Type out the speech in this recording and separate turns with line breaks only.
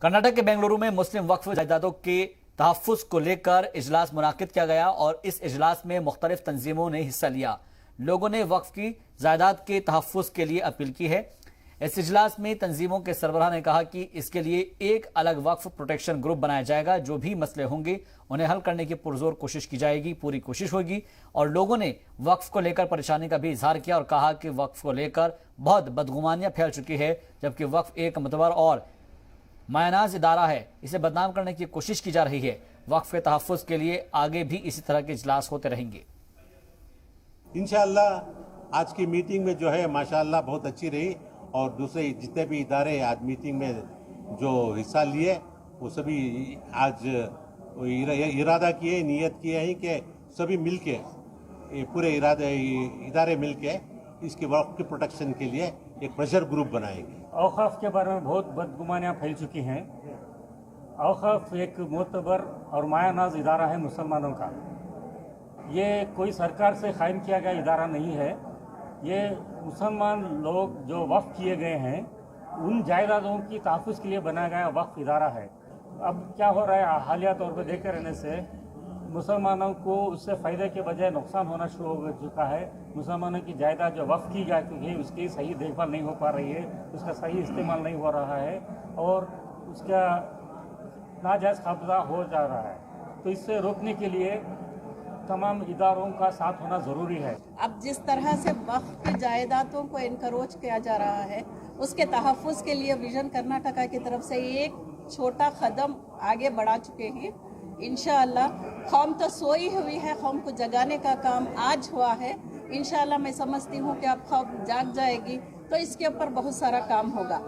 कर्नाटक के बेंगलुरु में मुस्लिम वक्फ जायदादों के तहफ्फुज को लेकर इजलास मुनाकिद किया गया और इस इजलास में मुख्तलिफ तंजीमों ने हिस्सा लिया। लोगों ने वक्फ की जायदाद के तहफ्फुज के लिए अपील की है। इस इजलास में तंजीमों के सरबराह ने कहा कि इसके लिए एक अलग वक्फ प्रोटेक्शन ग्रुप बनाया जाएगा। जो भी मसले होंगे उन्हें हल करने की पुरजोर कोशिश की जाएगी, पूरी कोशिश होगी। और लोगों ने वक्फ को लेकर परेशानी का भी इजहार किया और कहा कि वक्फ को लेकर बहुत बदगुमानियां फैल चुकी है, जबकि वक्फ एक मतबर और मायनाज इदारा है, इसे बदनाम करने की कोशिश की जा रही है। वक्फ के तहफ्फुज के लिए आगे भी इसी तरह के इजलास होते रहेंगे।
इंशाअल्लाह आज की मीटिंग में जो है माशाअल्लाह बहुत अच्छी रही और दूसरे जितने भी इदारे आज मीटिंग में जो हिस्सा लिए वो सभी आज इरादा किए, नियत किए हैं कि सभी मिलके पूरे इदारे मिलके इसके वक्फ के प्रोटेक्शन के लिए एक प्रेशर ग्रुप बनाएंगे।
औक़ाफ़ के बारे में बहुत बदगुमानियाँ फैल चुकी हैं। औक़ाफ़ एक मोतबर और मायानाज इदारा है मुसलमानों का। ये कोई सरकार से कायम किया गया इदारा नहीं है। ये मुसलमान लोग जो वक्फ किए गए हैं उन जायदादों की तहफ़्फ़ुज़ के लिए बनाया गया वक्फ इदारा है। अब क्या हो रहा है, हालिया तौर पर देखते रहने से मुसलमानों को उससे फ़ायदे के बजाय नुकसान होना शुरू हो चुका है। मुसलमानों की जायदाद जो वक्फ की जा चुकी है उसकी सही देखभाल नहीं हो पा रही है, उसका सही इस्तेमाल नहीं हो रहा है और उसका नाजायज़ कब्जा हो जा रहा है। तो इससे रोकने के लिए तमाम इदारों का साथ होना ज़रूरी है।
अब जिस तरह से वक्फ की जायदादों को इनकरोच किया जा रहा है, उसके तहफ़्फ़ुज़ के लिए विजन कर्नाटका की तरफ से एक छोटा कदम आगे बढ़ा चुके हैं। इंशाअल्लाह कौम तो सोई हुई है, कौम को जगाने का काम आज हुआ है। इंशाअल्लाह मैं समझती हूँ कि अब कौम जाग जाएगी तो इसके ऊपर बहुत सारा काम होगा।